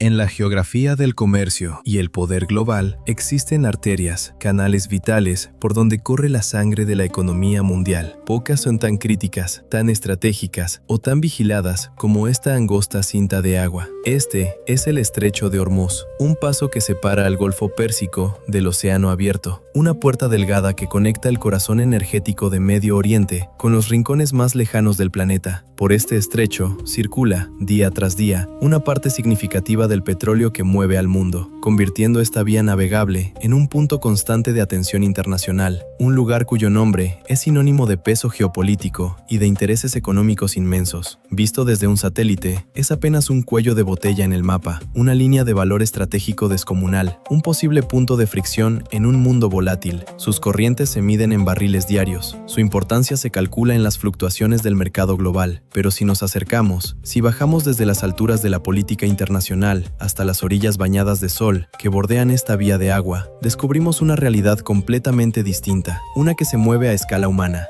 En la geografía del comercio y el poder global existen arterias, canales vitales por donde corre la sangre de la economía mundial. Pocas son tan críticas, tan estratégicas o tan vigiladas como esta angosta cinta de agua. Este es el Estrecho de Hormuz, un paso que separa al Golfo Pérsico del Océano Abierto, una puerta delgada que conecta el corazón energético de Medio Oriente con los rincones más lejanos del planeta. Por este estrecho circula, día tras día, una parte significativa del petróleo que mueve al mundo, convirtiendo esta vía navegable en un punto constante de atención internacional, un lugar cuyo nombre es sinónimo de peso geopolítico y de intereses económicos inmensos. Visto desde un satélite, es apenas un cuello de botella en el mapa, una línea de valor estratégico descomunal, un posible punto de fricción en un mundo volátil. Sus corrientes se miden en barriles diarios, su importancia se calcula en las fluctuaciones del mercado global, pero si nos acercamos, si bajamos desde las alturas de la política internacional hasta las orillas bañadas de sol que bordean esta vía de agua, descubrimos una realidad completamente distinta, una que se mueve a escala humana.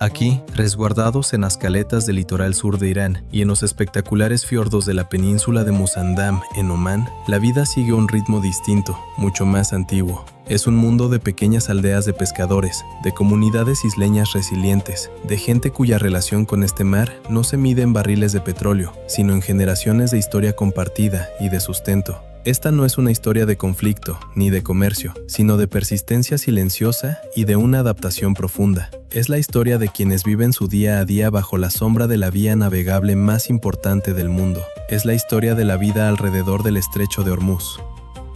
Aquí, resguardados en las caletas del litoral sur de Irán y en los espectaculares fiordos de la península de Musandam en Omán, la vida sigue un ritmo distinto, mucho más antiguo. Es un mundo de pequeñas aldeas de pescadores, de comunidades isleñas resilientes, de gente cuya relación con este mar no se mide en barriles de petróleo, sino en generaciones de historia compartida y de sustento. Esta no es una historia de conflicto ni de comercio, sino de persistencia silenciosa y de una adaptación profunda. Es la historia de quienes viven su día a día bajo la sombra de la vía navegable más importante del mundo. Es la historia de la vida alrededor del Estrecho de Hormuz.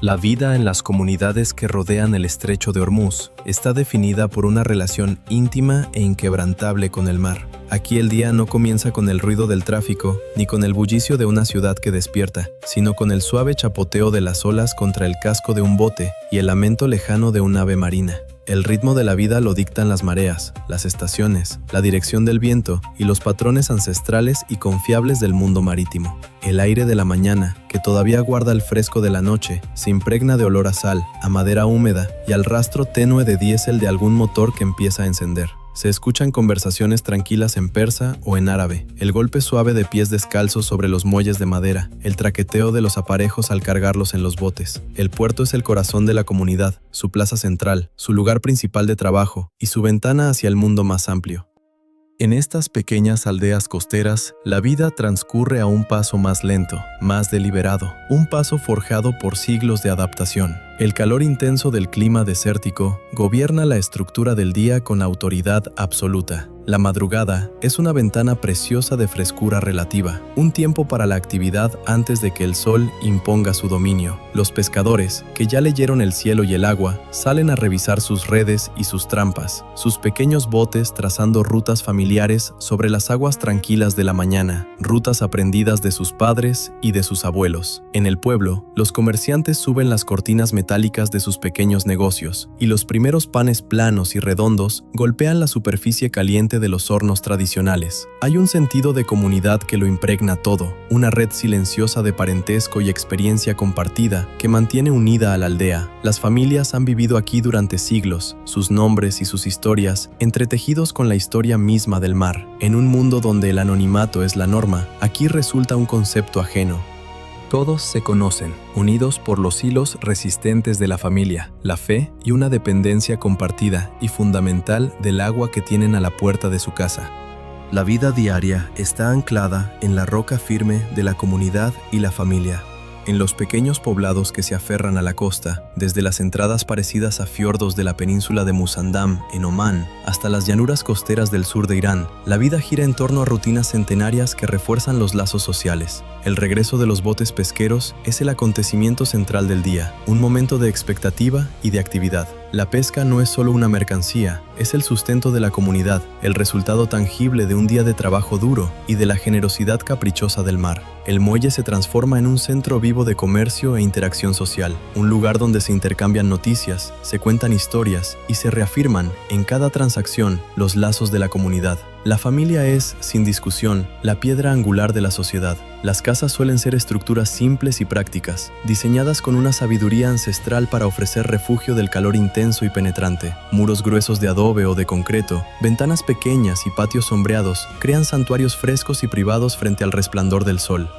La vida en las comunidades que rodean el Estrecho de Hormuz está definida por una relación íntima e inquebrantable con el mar. Aquí el día no comienza con el ruido del tráfico, ni con el bullicio de una ciudad que despierta, sino con el suave chapoteo de las olas contra el casco de un bote y el lamento lejano de un ave marina. El ritmo de la vida lo dictan las mareas, las estaciones, la dirección del viento y los patrones ancestrales y confiables del mundo marítimo. El aire de la mañana, que todavía guarda el fresco de la noche, se impregna de olor a sal, a madera húmeda y al rastro tenue de diésel de algún motor que empieza a encender. Se escuchan conversaciones tranquilas en persa o en árabe, el golpe suave de pies descalzos sobre los muelles de madera, el traqueteo de los aparejos al cargarlos en los botes. El puerto es el corazón de la comunidad, su plaza central, su lugar principal de trabajo y su ventana hacia el mundo más amplio. En estas pequeñas aldeas costeras, la vida transcurre a un paso más lento, más deliberado, un paso forjado por siglos de adaptación. El calor intenso del clima desértico gobierna la estructura del día con autoridad absoluta. La madrugada es una ventana preciosa de frescura relativa, un tiempo para la actividad antes de que el sol imponga su dominio. Los pescadores, que ya leyeron el cielo y el agua, salen a revisar sus redes y sus trampas, sus pequeños botes trazando rutas familiares sobre las aguas tranquilas de la mañana, rutas aprendidas de sus padres y de sus abuelos. En el pueblo, los comerciantes suben las cortinas metálicas de sus pequeños negocios, y los primeros panes planos y redondos golpean la superficie caliente de los hornos tradicionales. Hay un sentido de comunidad que lo impregna todo, una red silenciosa de parentesco y experiencia compartida que mantiene unida a la aldea. Las familias han vivido aquí durante siglos, sus nombres y sus historias entretejidos con la historia misma del mar. En un mundo donde el anonimato es la norma, aquí resulta un concepto ajeno. Todos se conocen, unidos por los hilos resistentes de la familia, la fe y una dependencia compartida y fundamental del agua que tienen a la puerta de su casa. La vida diaria está anclada en la roca firme de la comunidad y la familia. En los pequeños poblados que se aferran a la costa, desde las entradas parecidas a fiordos de la península de Musandam, en Omán, hasta las llanuras costeras del sur de Irán, la vida gira en torno a rutinas centenarias que refuerzan los lazos sociales. El regreso de los botes pesqueros es el acontecimiento central del día, un momento de expectativa y de actividad. La pesca no es solo una mercancía, es el sustento de la comunidad, el resultado tangible de un día de trabajo duro y de la generosidad caprichosa del mar. El muelle se transforma en un centro vivo de comercio e interacción social, un lugar donde se intercambian noticias, se cuentan historias y se reafirman en cada transacción los lazos de la comunidad. La familia es, sin discusión, la piedra angular de la sociedad. Las casas suelen ser estructuras simples y prácticas, diseñadas con una sabiduría ancestral para ofrecer refugio del calor intenso y penetrante. Muros gruesos de adobe o de concreto, ventanas pequeñas y patios sombreados crean santuarios frescos y privados frente al resplandor del sol.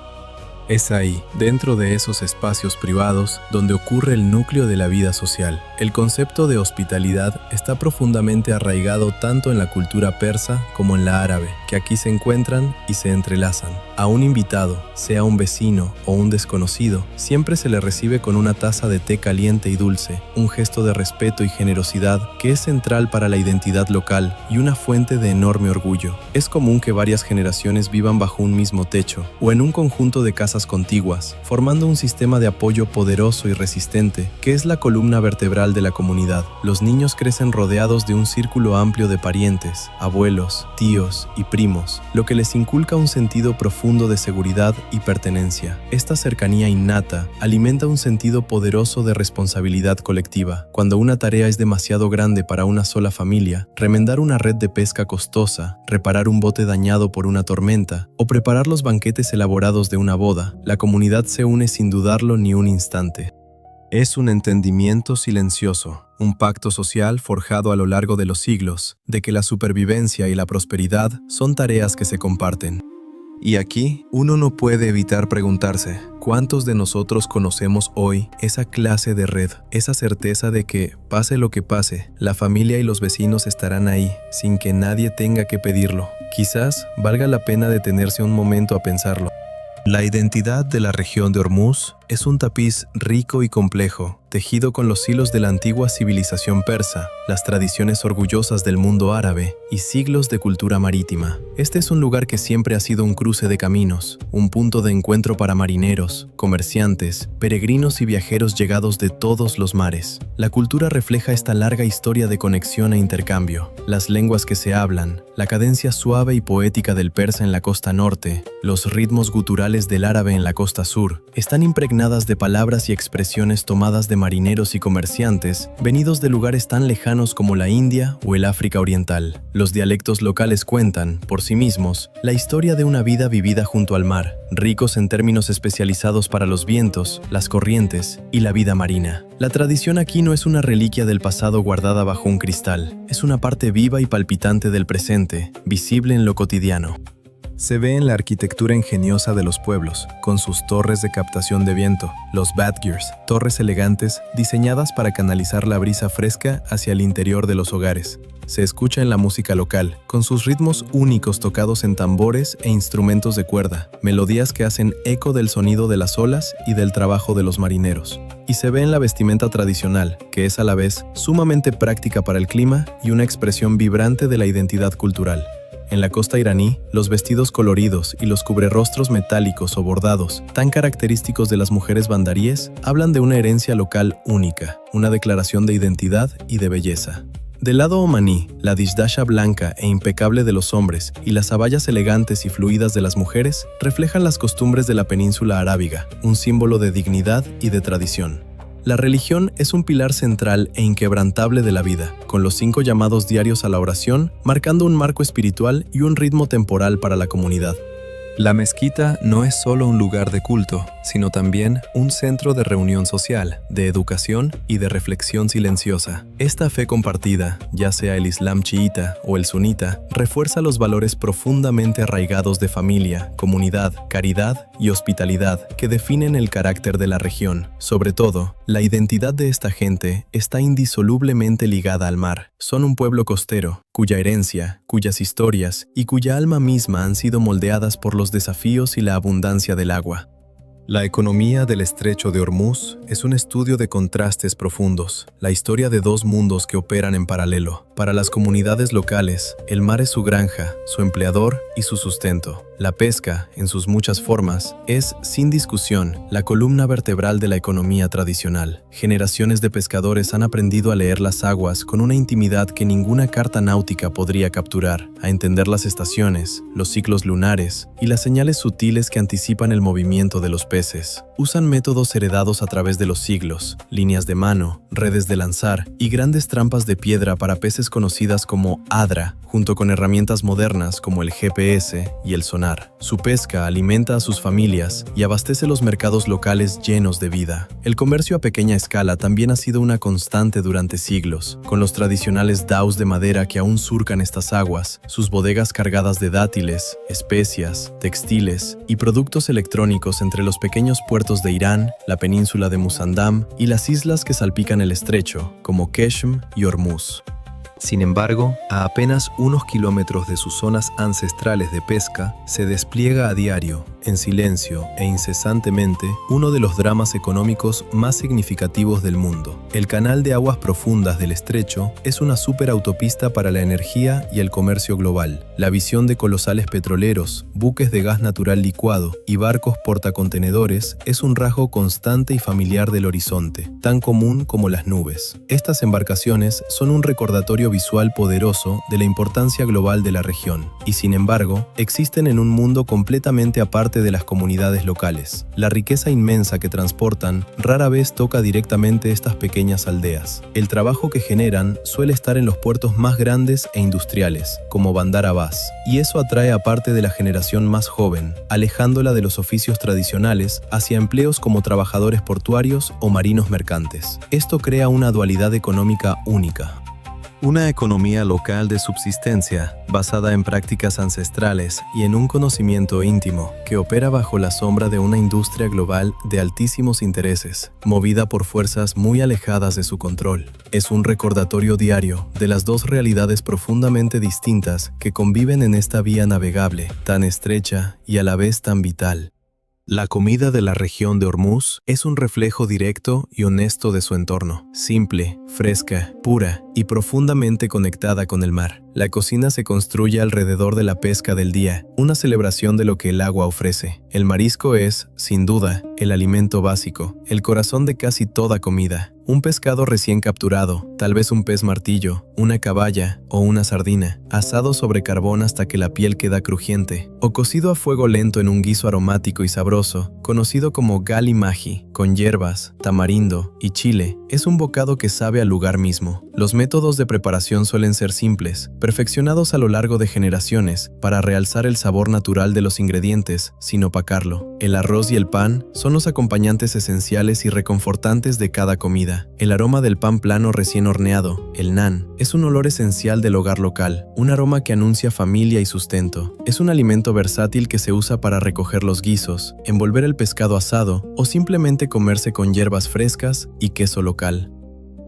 Es ahí, dentro de esos espacios privados, donde ocurre el núcleo de la vida social. El concepto de hospitalidad está profundamente arraigado tanto en la cultura persa como en la árabe, que aquí se encuentran y se entrelazan. A un invitado, sea un vecino o un desconocido, siempre se le recibe con una taza de té caliente y dulce, un gesto de respeto y generosidad que es central para la identidad local y una fuente de enorme orgullo. Es común que varias generaciones vivan bajo un mismo techo o en un conjunto de casas contiguas, formando un sistema de apoyo poderoso y resistente que es la columna vertebral de la comunidad. Los niños crecen rodeados de un círculo amplio de parientes, abuelos, tíos y primos, lo que les inculca un sentido profundo de seguridad y pertenencia. Esta cercanía innata alimenta un sentido poderoso de responsabilidad colectiva. Cuando una tarea es demasiado grande para una sola familia, remendar una red de pesca costosa, reparar un bote dañado por una tormenta o preparar los banquetes elaborados de una boda, la comunidad se une sin dudarlo ni un instante. Es un entendimiento silencioso, un pacto social forjado a lo largo de los siglos, de que la supervivencia y la prosperidad son tareas que se comparten. Y aquí, uno no puede evitar preguntarse, ¿cuántos de nosotros conocemos hoy esa clase de red, esa certeza de que, pase lo que pase, la familia y los vecinos estarán ahí, sin que nadie tenga que pedirlo? Quizás valga la pena detenerse un momento a pensarlo. La identidad de la región de Hormuz es un tapiz rico y complejo, tejido con los hilos de la antigua civilización persa, las tradiciones orgullosas del mundo árabe y siglos de cultura marítima. Este es un lugar que siempre ha sido un cruce de caminos, un punto de encuentro para marineros, comerciantes, peregrinos y viajeros llegados de todos los mares. La cultura refleja esta larga historia de conexión e intercambio, las lenguas que se hablan, la cadencia suave y poética del persa en la costa norte, los ritmos guturales del árabe en la costa sur, están impregnadas de palabras y expresiones tomadas de marineros y comerciantes venidos de lugares tan lejanos como la India o el África Oriental. Los dialectos locales cuentan, por sí mismos, la historia de una vida vivida junto al mar, ricos en términos especializados para los vientos, las corrientes y la vida marina. La tradición aquí no es una reliquia del pasado guardada bajo un cristal, es una parte viva y palpitante del presente, visible en lo cotidiano. Se ve en la arquitectura ingeniosa de los pueblos, con sus torres de captación de viento, los badgers, torres elegantes diseñadas para canalizar la brisa fresca hacia el interior de los hogares. Se escucha en la música local, con sus ritmos únicos tocados en tambores e instrumentos de cuerda, melodías que hacen eco del sonido de las olas y del trabajo de los marineros. Y se ve en la vestimenta tradicional, que es a la vez sumamente práctica para el clima y una expresión vibrante de la identidad cultural. En la costa iraní, los vestidos coloridos y los cubrerrostros metálicos o bordados, tan característicos de las mujeres bandaríes, hablan de una herencia local única, una declaración de identidad y de belleza. Del lado omaní, la dishdasha blanca e impecable de los hombres y las abayas elegantes y fluidas de las mujeres reflejan las costumbres de la península arábiga, un símbolo de dignidad y de tradición. La religión es un pilar central e inquebrantable de la vida, con los 5 llamados diarios a la oración, marcando un marco espiritual y un ritmo temporal para la comunidad. La mezquita no es solo un lugar de culto, sino también un centro de reunión social, de educación y de reflexión silenciosa. Esta fe compartida, ya sea el Islam chiita o el sunita, refuerza los valores profundamente arraigados de familia, comunidad, caridad y hospitalidad que definen el carácter de la región. Sobre todo, la identidad de esta gente está indisolublemente ligada al mar. Son un pueblo costero, cuya herencia, cuyas historias y cuya alma misma han sido moldeadas por los desafíos y la abundancia del agua. La economía del Estrecho de Hormuz es un estudio de contrastes profundos, la historia de 2 mundos que operan en paralelo. Para las comunidades locales, el mar es su granja, su empleador y su sustento. La pesca, en sus muchas formas, es, sin discusión, la columna vertebral de la economía tradicional. Generaciones de pescadores han aprendido a leer las aguas con una intimidad que ninguna carta náutica podría capturar, a entender las estaciones, los ciclos lunares y las señales sutiles que anticipan el movimiento de los peces. peces. Usan métodos heredados a través de los siglos, líneas de mano, redes de lanzar y grandes trampas de piedra para peces conocidas como adra, junto con herramientas modernas como el GPS y el sonar. Su pesca alimenta a sus familias y abastece los mercados locales llenos de vida. El comercio a pequeña escala también ha sido una constante durante siglos, con los tradicionales daos de madera que aún surcan estas aguas, sus bodegas cargadas de dátiles, especias, textiles y productos electrónicos entre los pequeños puertos de Irán, la península de Musandam y las islas que salpican el estrecho, como Keshm y Hormuz. Sin embargo, a apenas unos kilómetros de sus zonas ancestrales de pesca, se despliega a diario, en silencio e incesantemente, uno de los dramas económicos más significativos del mundo. El canal de aguas profundas del estrecho es una superautopista para la energía y el comercio global. La visión de colosales petroleros, buques de gas natural licuado y barcos portacontenedores es un rasgo constante y familiar del horizonte, tan común como las nubes. Estas embarcaciones son un recordatorio visual poderoso de la importancia global de la región, y sin embargo, existen en un mundo completamente aparte de las comunidades locales. La riqueza inmensa que transportan rara vez toca directamente estas pequeñas aldeas. El trabajo que generan suele estar en los puertos más grandes e industriales, como Bandar Abbas, y eso atrae a parte de la generación más joven, alejándola de los oficios tradicionales hacia empleos como trabajadores portuarios o marinos mercantes. Esto crea una dualidad económica única. Una economía local de subsistencia, basada en prácticas ancestrales y en un conocimiento íntimo, que opera bajo la sombra de una industria global de altísimos intereses, movida por fuerzas muy alejadas de su control. Es un recordatorio diario de las dos realidades profundamente distintas que conviven en esta vía navegable, tan estrecha y a la vez tan vital. La comida de la región de Hormuz es un reflejo directo y honesto de su entorno, simple, fresca, pura y profundamente conectada con el mar. La cocina se construye alrededor de la pesca del día, una celebración de lo que el agua ofrece. El marisco es, sin duda, el alimento básico, el corazón de casi toda comida. Un pescado recién capturado, tal vez un pez martillo, una caballa o una sardina, asado sobre carbón hasta que la piel queda crujiente, o cocido a fuego lento en un guiso aromático y sabroso, conocido como gali mahi, con hierbas, tamarindo y chile, es un bocado que sabe al lugar mismo. Los métodos de preparación suelen ser simples, perfeccionados a lo largo de generaciones para realzar el sabor natural de los ingredientes, sin opacarlo. El arroz y el pan son los acompañantes esenciales y reconfortantes de cada comida. El aroma del pan plano recién horneado, el naan, es un olor esencial del hogar local, un aroma que anuncia familia y sustento. Es un alimento versátil que se usa para recoger los guisos, envolver el pescado asado o simplemente comerse con hierbas frescas y queso local.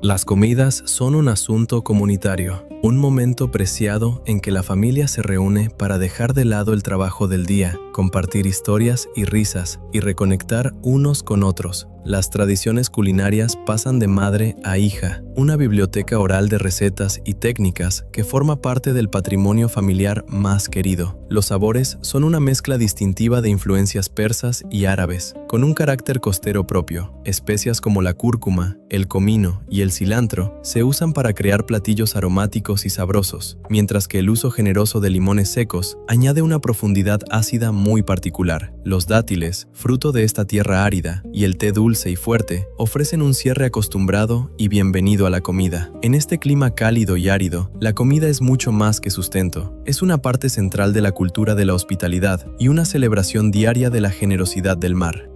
Las comidas son un asunto comunitario, un momento preciado en que la familia se reúne para dejar de lado el trabajo del día, compartir historias y risas y reconectar unos con otros. Las tradiciones culinarias pasan de madre a hija, una biblioteca oral de recetas y técnicas que forma parte del patrimonio familiar más querido. Los sabores son una mezcla distintiva de influencias persas y árabes, con un carácter costero propio. Especias como la cúrcuma, el comino y el cilantro se usan para crear platillos aromáticos y sabrosos, mientras que el uso generoso de limones secos añade una profundidad ácida muy particular. Los dátiles, fruto de esta tierra árida, y el té dulce y fuerte, ofrecen un cierre acostumbrado y bienvenido a la comida. En este clima cálido y árido, la comida es mucho más que sustento. Es una parte central de la cultura de la hospitalidad y una celebración diaria de la generosidad del mar.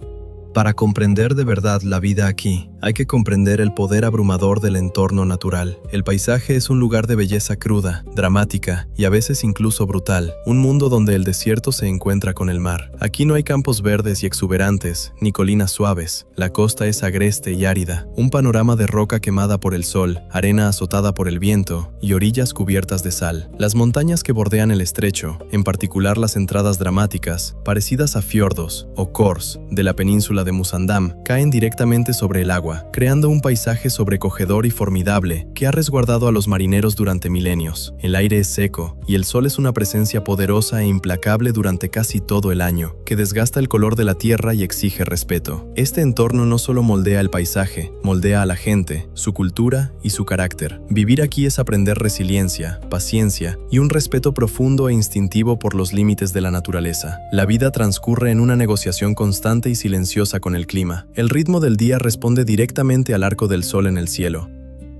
Para comprender de verdad la vida aquí, hay que comprender el poder abrumador del entorno natural. El paisaje es un lugar de belleza cruda, dramática y a veces incluso brutal, un mundo donde el desierto se encuentra con el mar. Aquí no hay campos verdes y exuberantes, ni colinas suaves. La costa es agreste y árida, un panorama de roca quemada por el sol, arena azotada por el viento y orillas cubiertas de sal. Las montañas que bordean el estrecho, en particular las entradas dramáticas, parecidas a fiordos o khors de la península de Musandam, caen directamente sobre el agua, agua, creando un paisaje sobrecogedor y formidable que ha resguardado a los marineros durante milenios. El aire es seco y el sol es una presencia poderosa e implacable durante casi todo el año, que desgasta el color de la tierra y exige respeto. Este entorno no solo moldea el paisaje, moldea a la gente, su cultura y su carácter. Vivir aquí es aprender resiliencia, paciencia y un respeto profundo e instintivo por los límites de la naturaleza. La vida transcurre en una negociación constante y silenciosa con el clima. El ritmo del día responde directamente al arco del sol en el cielo.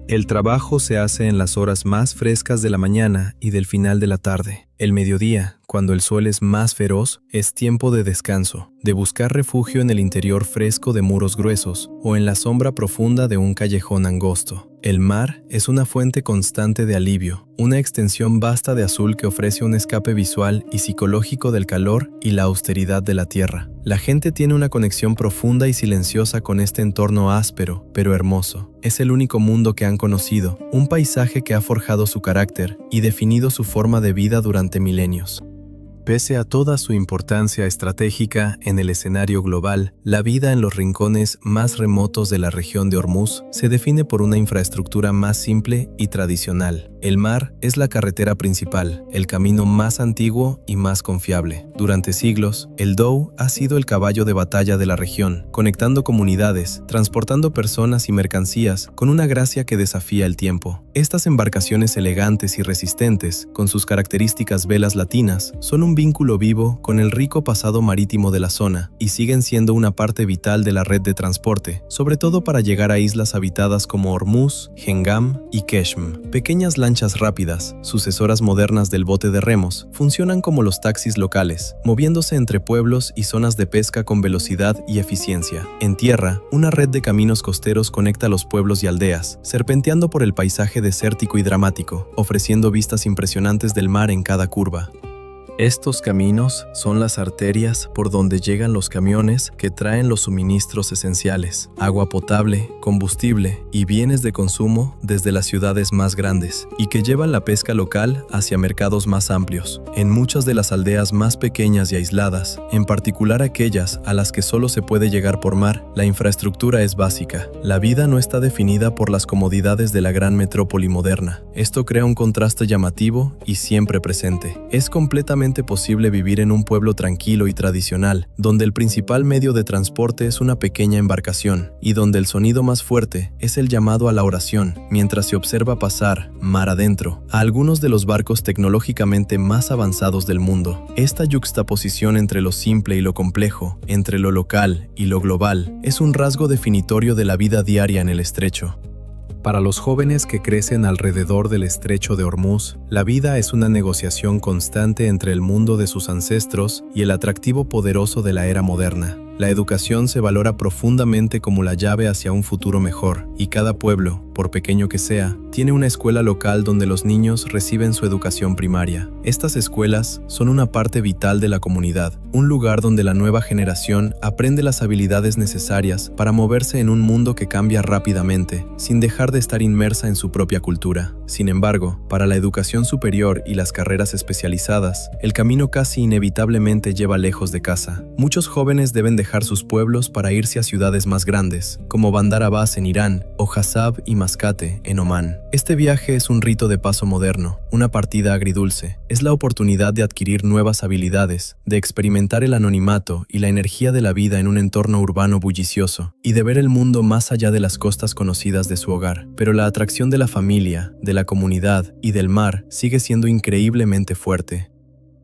El trabajo se hace en las horas más frescas de la mañana y del final de la tarde. El mediodía, cuando el sol es más feroz, es tiempo de descanso, de buscar refugio en el interior fresco de muros gruesos o en la sombra profunda de un callejón angosto. El mar es una fuente constante de alivio, una extensión vasta de azul que ofrece un escape visual y psicológico del calor y la austeridad de la tierra. La gente tiene una conexión profunda y silenciosa con este entorno áspero, pero hermoso. Es el único mundo que han conocido, un paisaje que ha forjado su carácter y definido su forma de vida durante milenios. Pese a toda su importancia estratégica en el escenario global, la vida en los rincones más remotos de la región de Hormuz se define por una infraestructura más simple y tradicional. El mar es la carretera principal, el camino más antiguo y más confiable. Durante siglos, el Dhow ha sido el caballo de batalla de la región, conectando comunidades, transportando personas y mercancías con una gracia que desafía el tiempo. Estas embarcaciones elegantes y resistentes, con sus características velas latinas, son un vínculo vivo con el rico pasado marítimo de la zona y siguen siendo una parte vital de la red de transporte, sobre todo para llegar a islas habitadas como Hormuz, Hengam y Keshm. Pequeñas lanchas rápidas, sucesoras modernas del bote de remos, funcionan como los taxis locales, moviéndose entre pueblos y zonas de pesca con velocidad y eficiencia. En tierra, una red de caminos costeros conecta los pueblos y aldeas, serpenteando por el paisaje desértico y dramático, ofreciendo vistas impresionantes del mar en cada curva. Estos caminos son las arterias por donde llegan los camiones que traen los suministros esenciales, agua potable, combustible y bienes de consumo desde las ciudades más grandes, y que llevan la pesca local hacia mercados más amplios. En muchas de las aldeas más pequeñas y aisladas, en particular aquellas a las que solo se puede llegar por mar, la infraestructura es básica. La vida no está definida por las comodidades de la gran metrópoli moderna. Esto crea un contraste llamativo y siempre presente. Es completamente posible vivir en un pueblo tranquilo y tradicional, donde el principal medio de transporte es una pequeña embarcación, y donde el sonido más fuerte es el llamado a la oración, mientras se observa pasar, mar adentro, a algunos de los barcos tecnológicamente más avanzados del mundo. Esta yuxtaposición entre lo simple y lo complejo, entre lo local y lo global, es un rasgo definitorio de la vida diaria en el estrecho. Para los jóvenes que crecen alrededor del estrecho de Hormuz, la vida es una negociación constante entre el mundo de sus ancestros y el atractivo poderoso de la era moderna. La educación se valora profundamente como la llave hacia un futuro mejor, y cada pueblo, por pequeño que sea, tiene una escuela local donde los niños reciben su educación primaria. Estas escuelas son una parte vital de la comunidad, un lugar donde la nueva generación aprende las habilidades necesarias para moverse en un mundo que cambia rápidamente, sin dejar de estar inmersa en su propia cultura. Sin embargo, para la educación superior y las carreras especializadas, el camino casi inevitablemente lleva lejos de casa. Muchos jóvenes deben dejar sus pueblos para irse a ciudades más grandes, como Bandar Abbas en Irán o Hasab y Mascate en Omán. Este viaje es un rito de paso moderno, una partida agridulce. Es la oportunidad de adquirir nuevas habilidades, de experimentar el anonimato y la energía de la vida en un entorno urbano bullicioso, y de ver el mundo más allá de las costas conocidas de su hogar. Pero la atracción de la familia, de la comunidad y del mar sigue siendo increíblemente fuerte.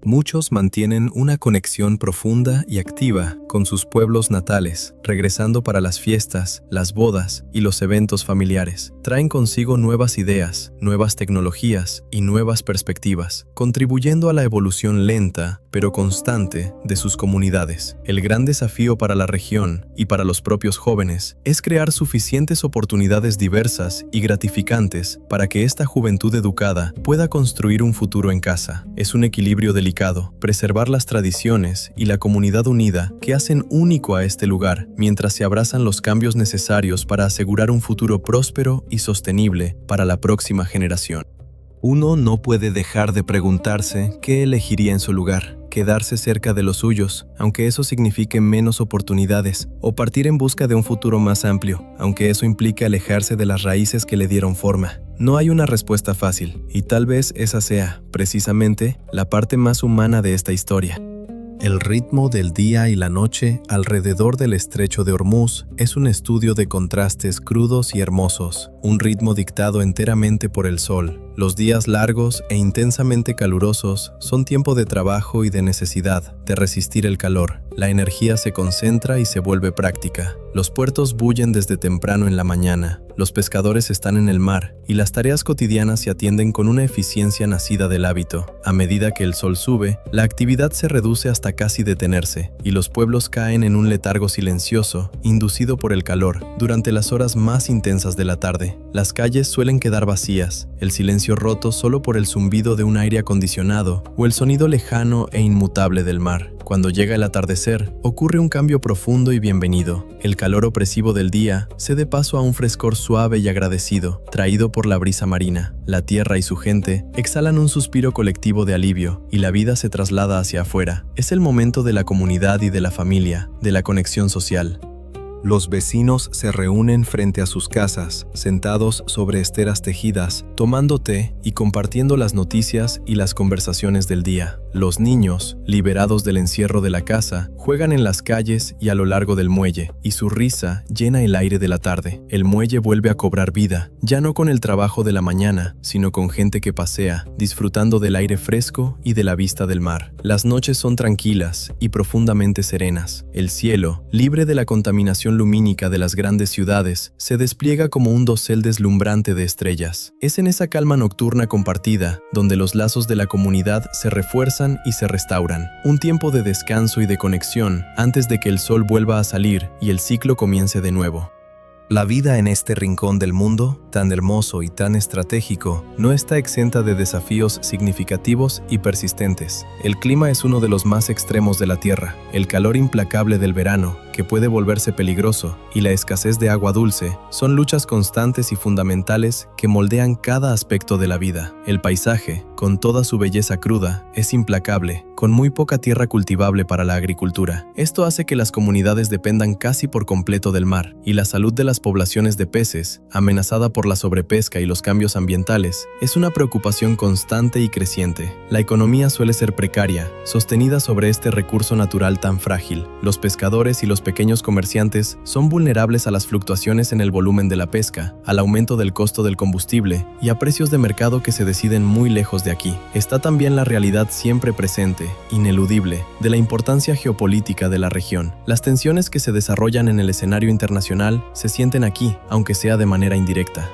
Muchos mantienen una conexión profunda y activa con sus pueblos natales, regresando para las fiestas, las bodas y los eventos familiares. Traen consigo nuevas ideas, nuevas tecnologías y nuevas perspectivas, contribuyendo a la evolución lenta pero constante de sus comunidades. El gran desafío para la región y para los propios jóvenes es crear suficientes oportunidades diversas y gratificantes para que esta juventud educada pueda construir un futuro en casa. Es un equilibrio delicado, preservar las tradiciones y la comunidad unida que hacen único a este lugar, mientras se abrazan los cambios necesarios para asegurar un futuro próspero y sostenible para la próxima generación. Uno no puede dejar de preguntarse qué elegiría en su lugar, qué quedarse cerca de los suyos, aunque eso signifique menos oportunidades, o partir en busca de un futuro más amplio, aunque eso implique alejarse de las raíces que le dieron forma. No hay una respuesta fácil, y tal vez esa sea, precisamente, la parte más humana de esta historia. El ritmo del día y la noche alrededor del estrecho de Hormuz es un estudio de contrastes crudos y hermosos, un ritmo dictado enteramente por el sol. Los días largos e intensamente calurosos son tiempo de trabajo y de necesidad, de resistir el calor. La energía se concentra y se vuelve práctica. Los puertos bullen desde temprano en la mañana, los pescadores están en el mar y las tareas cotidianas se atienden con una eficiencia nacida del hábito. A medida que el sol sube, la actividad se reduce hasta casi detenerse y los pueblos caen en un letargo silencioso, inducido por el calor, durante las horas más intensas de la tarde. Las calles suelen quedar vacías, el silencio roto solo por el zumbido de un aire acondicionado o el sonido lejano e inmutable del mar. Cuando llega el atardecer, ocurre un cambio profundo y bienvenido. El calor opresivo del día cede paso a un frescor suave y agradecido, traído por la brisa marina. La tierra y su gente exhalan un suspiro colectivo de alivio y la vida se traslada hacia afuera. Es el momento de la comunidad y de la familia, de la conexión social. Los vecinos se reúnen frente a sus casas, sentados sobre esteras tejidas, tomando té y compartiendo las noticias y las conversaciones del día. Los niños, liberados del encierro de la casa, juegan en las calles y a lo largo del muelle, y su risa llena el aire de la tarde. El muelle vuelve a cobrar vida, ya no con el trabajo de la mañana, sino con gente que pasea, disfrutando del aire fresco y de la vista del mar. Las noches son tranquilas y profundamente serenas. El cielo, libre de la contaminación lumínica de las grandes ciudades, se despliega como un dosel deslumbrante de estrellas. Es en esa calma nocturna compartida donde los lazos de la comunidad se refuerzan y se restauran. Un tiempo de descanso y de conexión antes de que el sol vuelva a salir y el ciclo comience de nuevo. La vida en este rincón del mundo, tan hermoso y tan estratégico, no está exenta de desafíos significativos y persistentes. El clima es uno de los más extremos de la Tierra. El calor implacable del verano, que puede volverse peligroso, y la escasez de agua dulce, son luchas constantes y fundamentales que moldean cada aspecto de la vida. El paisaje, con toda su belleza cruda, es implacable, con muy poca tierra cultivable para la agricultura. Esto hace que las comunidades dependan casi por completo del mar, y la salud de las poblaciones de peces, amenazada por la sobrepesca y los cambios ambientales, es una preocupación constante y creciente. La economía suele ser precaria, sostenida sobre este recurso natural tan frágil. Los pescadores y los pequeños comerciantes son vulnerables a las fluctuaciones en el volumen de la pesca, al aumento del costo del combustible y a precios de mercado que se deciden muy lejos de aquí. Está también la realidad siempre presente, ineludible, de la importancia geopolítica de la región. Las tensiones que se desarrollan en el escenario internacional se sienten aquí, aunque sea de manera indirecta.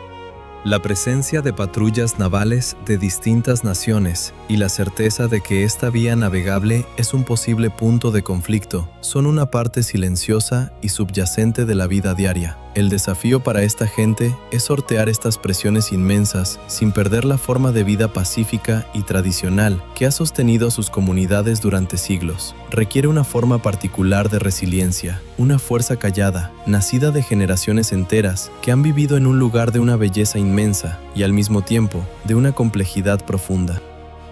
La presencia de patrullas navales de distintas naciones y la certeza de que esta vía navegable es un posible punto de conflicto son una parte silenciosa y subyacente de la vida diaria. El desafío para esta gente es sortear estas presiones inmensas sin perder la forma de vida pacífica y tradicional que ha sostenido a sus comunidades durante siglos. Requiere una forma particular de resiliencia, una fuerza callada, nacida de generaciones enteras que han vivido en un lugar de una belleza inmensa y al mismo tiempo de una complejidad profunda.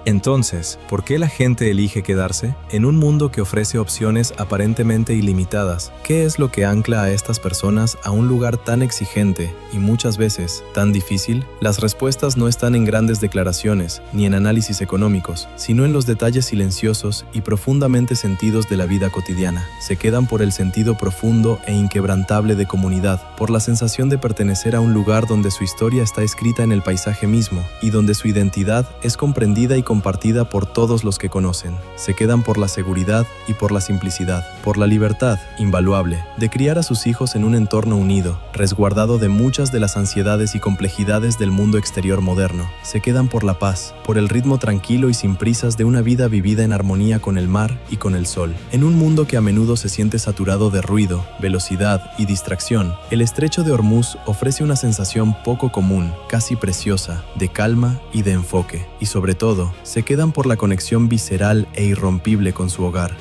Entonces, ¿por qué la gente elige quedarse? En un mundo que ofrece opciones aparentemente ilimitadas, ¿qué es lo que ancla a estas personas a un lugar tan exigente y muchas veces tan difícil? Las respuestas no están en grandes declaraciones ni en análisis económicos, sino en los detalles silenciosos y profundamente sentidos de la vida cotidiana. Se quedan por el sentido profundo e inquebrantable de comunidad, por la sensación de pertenecer a un lugar donde su historia está escrita en el paisaje mismo y donde su identidad es comprendida y compartida por todos los que conocen. Se quedan por la seguridad y por la simplicidad, por la libertad, invaluable, de criar a sus hijos en un entorno unido, resguardado de muchas de las ansiedades y complejidades del mundo exterior moderno. Se quedan por la paz, por el ritmo tranquilo y sin prisas de una vida vivida en armonía con el mar y con el sol. En un mundo que a menudo se siente saturado de ruido, velocidad y distracción, el estrecho de Hormuz ofrece una sensación poco común, casi preciosa, de calma y de enfoque, y sobre todo, se quedan por la conexión visceral e irrompible con su hogar.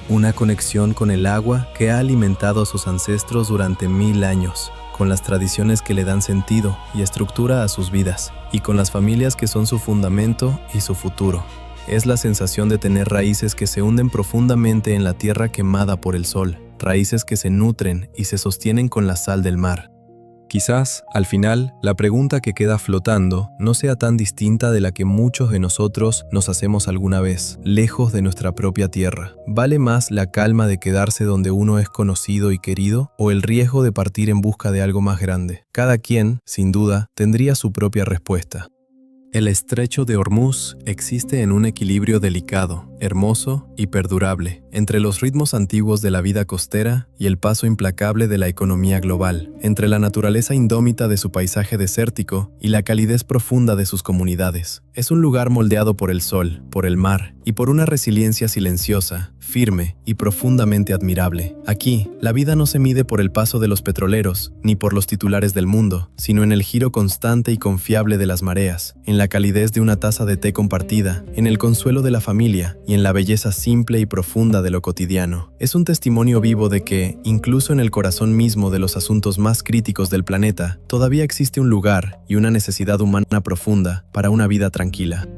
Una conexión con el agua que ha alimentado a sus ancestros durante 1000 años, con las tradiciones que le dan sentido y estructura a sus vidas, y con las familias que son su fundamento y su futuro. Es la sensación de tener raíces que se hunden profundamente en la tierra quemada por el sol, raíces que se nutren y se sostienen con la sal del mar. Quizás, al final, la pregunta que queda flotando no sea tan distinta de la que muchos de nosotros nos hacemos alguna vez, lejos de nuestra propia tierra. ¿Vale más la calma de quedarse donde uno es conocido y querido, o el riesgo de partir en busca de algo más grande? Cada quien, sin duda, tendría su propia respuesta. El estrecho de Hormuz existe en un equilibrio delicado, hermoso y perdurable, entre los ritmos antiguos de la vida costera y el paso implacable de la economía global, entre la naturaleza indómita de su paisaje desértico y la calidez profunda de sus comunidades. Es un lugar moldeado por el sol, por el mar y por una resiliencia silenciosa, firme y profundamente admirable. Aquí, la vida no se mide por el paso de los petroleros ni por los titulares del mundo, sino en el giro constante y confiable de las mareas, en la calidez de una taza de té compartida, en el consuelo de la familia y en la belleza simple y profunda de lo cotidiano. Es un testimonio vivo de que, incluso en el corazón mismo de los asuntos más críticos del planeta, todavía existe un lugar y una necesidad humana profunda para una vida tranquila.